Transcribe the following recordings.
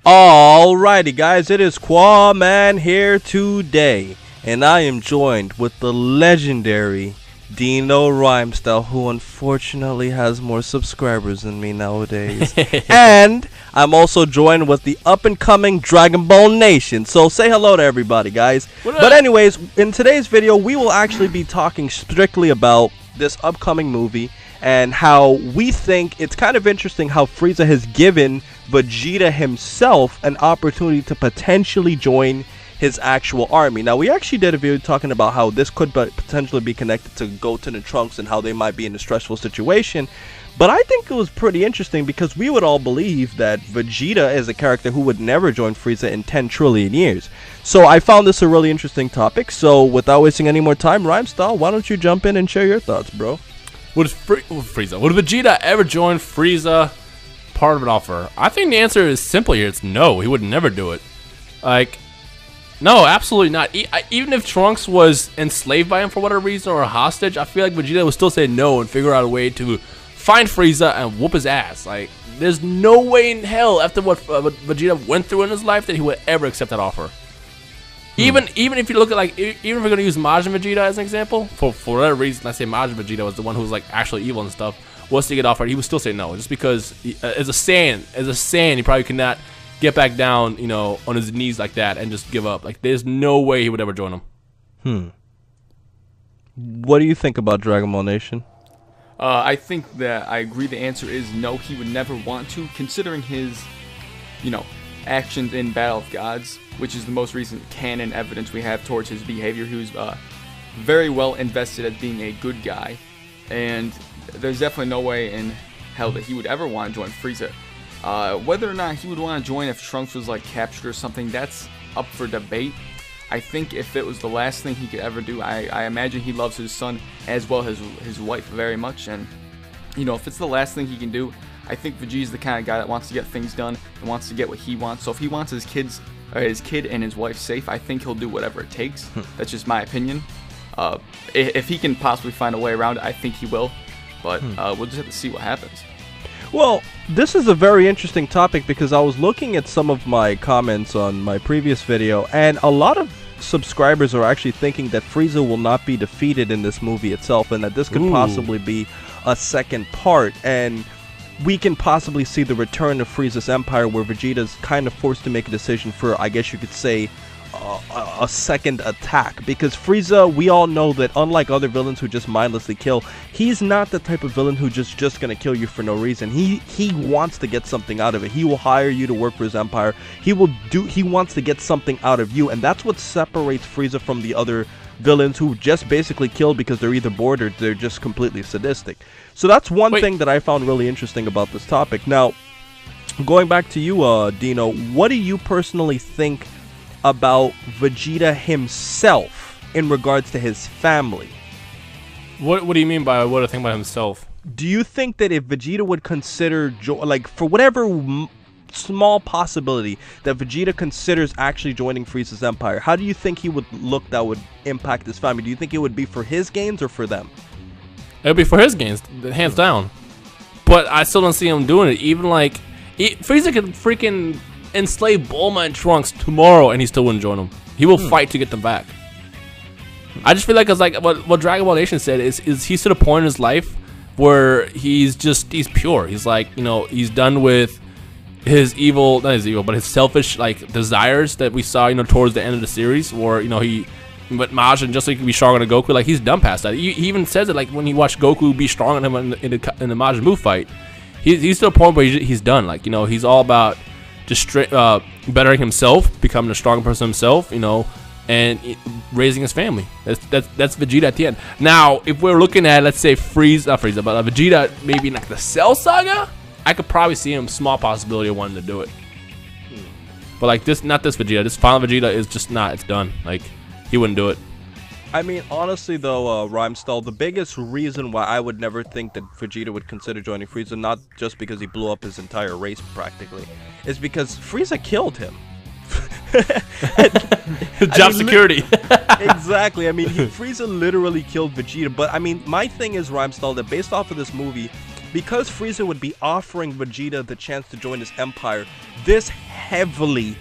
Alrighty guys, it is Quaman here today, and I am joined with the legendary Dino Rhymestyle, who unfortunately has more subscribers than me nowadays. And I'm also joined with the up-and-coming Dragon Ball Nation, so say hello to everybody guys. But anyways, in today's video we will actually be talking strictly about this upcoming movie and how we think it's kind of interesting how Frieza has given Vegeta himself an opportunity to potentially join his actual army. Now, we actually did a video talking about how this could potentially be connected to Goten and Trunks and how they might be in a stressful situation. But I think it was pretty interesting because we would all believe that Vegeta is a character who would never join Frieza in 10 trillion years. So I found this a really interesting topic. So without wasting any more time, Rhymestyle, why don't you jump in and share your thoughts, bro? Would Vegeta ever join Frieza? Part of an offer. I think the answer is simple here. It's no. He would never do it. Like, no, absolutely not. Even if Trunks was enslaved by him for whatever reason or a hostage, I feel like Vegeta would still say no and figure out a way to find Frieza and whoop his ass. Like, there's no way in hell after what Vegeta went through in his life that he would ever accept that offer. Even if you look at, like, even if we're gonna use Majin Vegeta as an example, for whatever reason, I say Majin Vegeta was the one who was like actually evil and stuff, was to get offered, he would still say no, just because as a Saiyan, he probably could not get back down, you know, on his knees like that and just give up. Like, there's no way he would ever join him. What do you think about Dragon Ball Nation? I think that I agree. The answer is no. He would never want to, considering his, actions in Battle of Gods, which is the most recent canon evidence we have towards his behavior. He was very well invested as being a good guy, and there's definitely no way in hell that he would ever want to join Frieza. Whether or not he would want to join if Trunks was like captured or something, that's up for debate. I think if it was the last thing he could ever do, I imagine he loves his son as well as his wife very much, and if it's the last thing he can do, I think Vegeta's the kind of guy that wants to get things done and wants to get what he wants. So if he wants his kid and his wife safe, I think he'll do whatever it takes. That's just my opinion. If he can possibly find a way around it, I think he will. But we'll just have to see what happens. Well, this is a very interesting topic because I was looking at some of my comments on my previous video, and a lot of subscribers are actually thinking that Frieza will not be defeated in this movie itself, and that this could possibly be a second part, and we can possibly see the return of Frieza's empire where Vegeta's kind of forced to make a decision for, I guess you could say, a second attack, because Frieza, we all know that unlike other villains who just mindlessly kill, he's not the type of villain who just gonna kill you for no reason. He wants to get something out of it. He will hire you to work for his empire. He wants to get something out of you, and that's what separates Frieza from the other villains who just basically kill because they're either bored or they're just completely sadistic. So that's one thing that I found really interesting about this topic. Now, going back to you, Dino, what do you personally think about Vegeta himself in regards to his family? What do you mean by what I think about himself? Do you think that if Vegeta would consider, like, for whatever small possibility that Vegeta considers actually joining Frieza's empire, how do you think he would look that would impact his family? Do you think it would be for his gains or for them? It would be for his gains, hands down. But I still don't see him doing it. Even like, Frieza could freaking enslave Bulma and Trunks tomorrow and he still wouldn't join them. He will fight to get them back. I just feel like it's like what Dragon Ball Nation said is he's to the point in his life where he's pure. He's like, he's done with his evil, not his evil, but his selfish like desires that we saw, towards the end of the series, where but Majin, just so he can be stronger than Goku, like, he's done past that. He even says it, like, when you watch Goku be stronger than him in the Majin Buu fight, he's to a point where he's done. Like, he's all about just bettering himself, becoming a stronger person himself, and raising his family. That's Vegeta at the end. Now, if we're looking at, let's say, not Frieza, but Vegeta, maybe in like the Cell Saga, I could probably see him small possibility of wanting to do it. But like not this Vegeta. This final Vegeta is just not. It's done. Like, he wouldn't do it. I mean, honestly though, Rhymestyle, the biggest reason why I would never think that Vegeta would consider joining Frieza, not just because he blew up his entire race practically, is because Frieza killed him. Job security. Exactly. I mean, Frieza literally killed Vegeta. But I mean, my thing is, Rhymestyle, that based off of this movie, because Frieza would be offering Vegeta the chance to join his empire, this heavily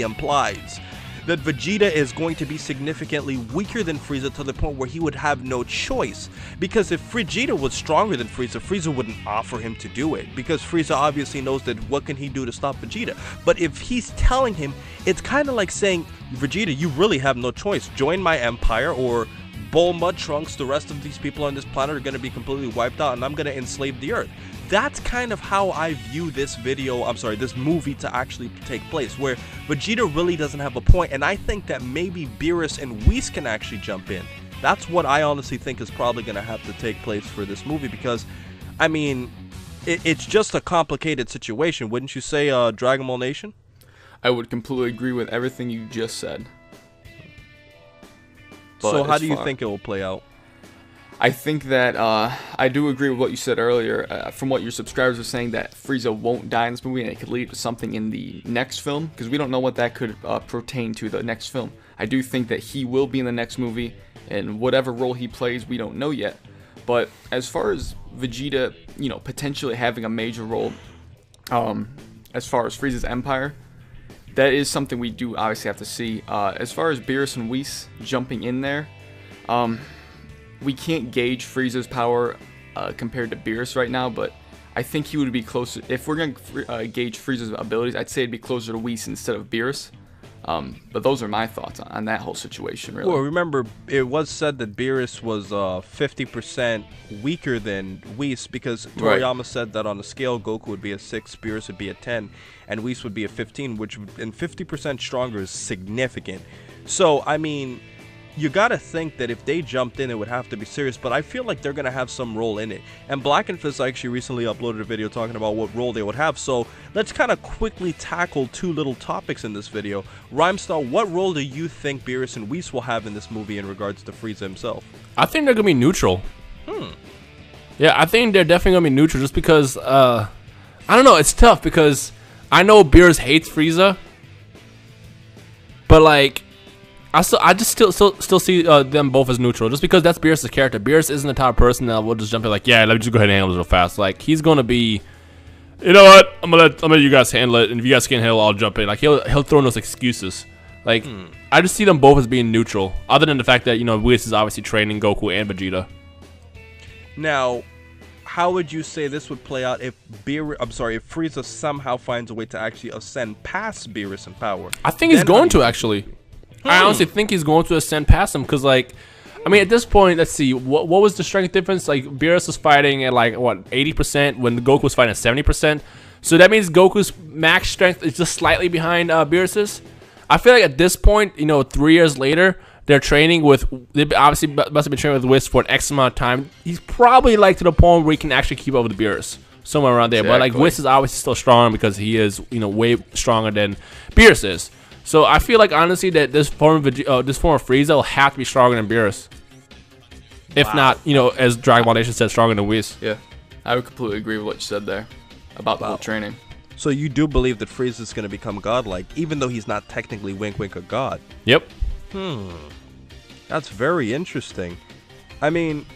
implies that Vegeta is going to be significantly weaker than Frieza to the point where he would have no choice. Because if Vegeta was stronger than Frieza, Frieza wouldn't offer him to do it. Because Frieza obviously knows that what can he do to stop Vegeta. But if he's telling him, it's kind of like saying, Vegeta, you really have no choice. Join my empire or Bulma, Trunks, the rest of these people on this planet are going to be completely wiped out and I'm going to enslave the earth. That's kind of how I view this this movie to actually take place, where Vegeta really doesn't have a point, and I think that maybe Beerus and Whis can actually jump in. That's what I honestly think is probably going to have to take place for this movie, because, I mean, it's just a complicated situation, wouldn't you say, Dragon Ball Nation? I would completely agree with everything you just said. So how do you think it will play out? I think that I do agree with what you said earlier. From what your subscribers are saying, that Frieza won't die in this movie, and it could lead to something in the next film, because we don't know what that could pertain to the next film. I do think that he will be in the next movie, and whatever role he plays, we don't know yet. But as far as Vegeta, potentially having a major role, as far as Frieza's empire, that is something we do obviously have to see. As far as Beerus and Whis jumping in there, we can't gauge Frieza's power compared to Beerus right now, but I think he would be closer. If we're going to gauge Frieza's abilities, I'd say it'd be closer to Whis instead of Beerus. But those are my thoughts on that whole situation, really. Well, remember, it was said that Beerus was 50% weaker than Whis, because Toriyama said that on a scale, Goku would be a 6, Beerus would be a 10, and Whis would be a 15, which, and 50% stronger is significant. So, I mean, you gotta think that if they jumped in, it would have to be serious, but I feel like they're gonna have some role in it. And Black and Fist actually recently uploaded a video talking about what role they would have, so let's kind of quickly tackle two little topics in this video. Rhymestar, what role do you think Beerus and Whis will have in this movie in regards to Frieza himself? I think they're gonna be neutral. Yeah, I think they're definitely gonna be neutral, just because I don't know, it's tough because I know Beerus hates Frieza, but like I just still see them both as neutral, just because that's Beerus' character. Beerus isn't the type of person that will just jump in like, yeah, let me just go ahead and handle this real fast. Like, he's gonna be, you know what, I'm gonna let you guys handle it, and if you guys can't handle it, I'll jump in. Like, he'll throw in those excuses. Like, I just see them both as being neutral, other than the fact that, Whis is obviously training Goku and Vegeta. Now, how would you say this would play out if Frieza somehow finds a way to actually ascend past Beerus in power? I think he's going to, actually. I honestly think he's going to ascend past him, because, like, I mean, at this point, let's see, what was the strength difference? Like, Beerus was fighting at, like, what, 80%, when Goku was fighting at 70%? So that means Goku's max strength is just slightly behind Beerus's. I feel like at this point, 3 years later, they're training with, they obviously must have been training with Whis for an X amount of time. He's probably, like, to the point where he can actually keep up with Beerus, somewhere around there. Exactly. But, like, Whis is obviously still strong because he is, way stronger than Beerus is. So I feel like, honestly, that this form of Frieza will have to be stronger than Beerus. If not, as Dragon Ball Nation said, stronger than Whis. Yeah, I would completely agree with what you said there about the whole training. So you do believe that Frieza is going to become godlike, even though he's not technically wink a god? Yep. That's very interesting. I mean,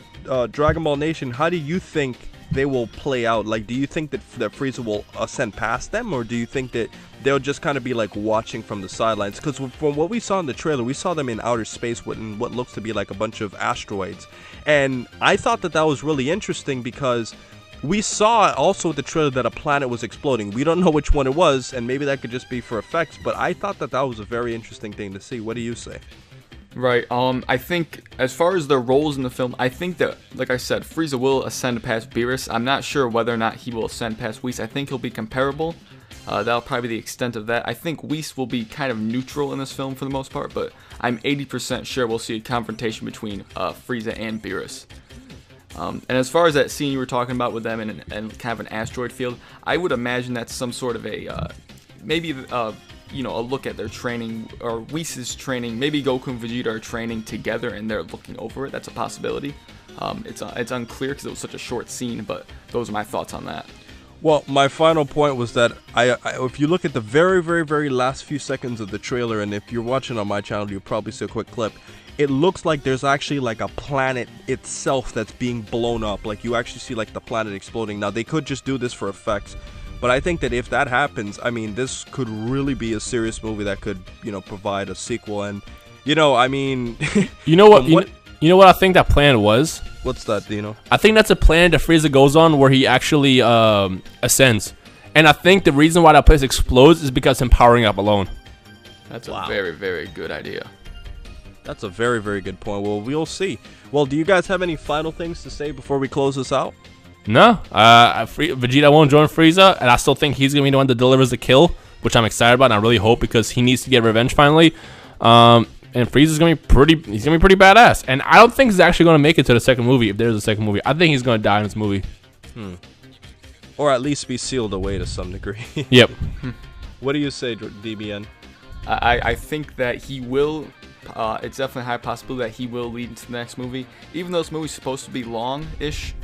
Dragon Ball Nation, how do you think they will play out? Like, do you think that Frieza will ascend past them, or do you think that they'll just kind of be like watching from the sidelines? Because from what we saw in the trailer, we saw them in outer space in what looks to be like a bunch of asteroids, and I thought that was really interesting, because we saw also the trailer that a planet was exploding. We don't know which one it was, and maybe that could just be for effects, but I thought that was a very interesting thing to see. What do you say? Right. I think as far as their roles in the film, I think that, like I said, Frieza will ascend past Beerus. I'm not sure whether or not he will ascend past Whis. I think he'll be comparable. That'll probably be the extent of that. I think Whis will be kind of neutral in this film for the most part, but I'm 80% sure we'll see a confrontation between Frieza and Beerus. And as far as that scene you were talking about with them in kind of an asteroid field, I would imagine that's some sort of a maybe a look at their training, or Whis' training. Maybe Goku and Vegeta are training together and they're looking over it. That's a possibility. It's unclear because it was such a short scene, but those are my thoughts on that. Well, my final point was that if you look at the very, very, very last few seconds of the trailer, and if you're watching on my channel, you'll probably see a quick clip. It looks like there's actually like a planet itself that's being blown up. Like, you actually see like the planet exploding. Now, they could just do this for effects, But I think that if that happens, I mean, this could really be a serious movie that could, you know, provide a sequel. And, you know, I mean, You know what? You know what I think that plan was? what's that, Dino? I think that's a plan that Frieza goes on where he actually ascends. And I think the reason why that place explodes is because him powering up alone. That's a very, very good idea. That's a very, very good point. Well, we'll see. Well, do you guys have any final things to say before we close this out? No, Vegeta won't join Frieza, and I still think he's gonna be the one that delivers the kill, which I'm excited about. And I really hope because he needs to get revenge finally. And Frieza's gonna be he's gonna be pretty badass. And I don't think he's actually gonna make it to the second movie if there's a second movie. I think he's gonna die in this movie. Or at least be sealed away to some degree. Yep. What do you say, DBN? I think that he will. It's definitely a high possibility that he will lead into the next movie. Even though this movie's supposed to be long-ish,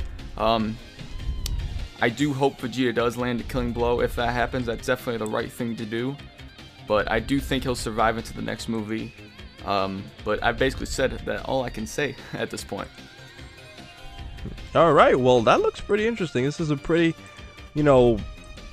I do hope Vegeta does land a killing blow. If that happens, that's definitely the right thing to do. But I do think he'll survive into the next movie. But I've basically said that all I can say at this point. All right. Well, that looks pretty interesting. This is a pretty, you know,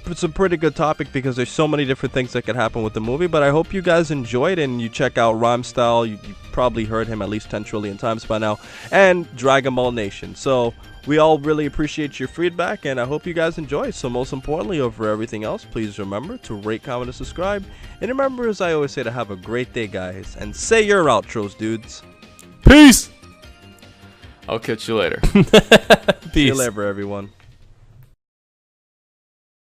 it's a pretty good topic because there's so many different things that could happen with the movie. But I hope you guys enjoyed and you check out Rhyme Style. You probably heard him at least 10 trillion times by now. And Dragon Ball Nation. So we all really appreciate your feedback and I hope you guys enjoy. So most importantly, over everything else, please remember to rate, comment, and subscribe. And remember, as I always say, to have a great day, guys. And say your outros, dudes. Peace. I'll catch you later. Peace. See you later, everyone.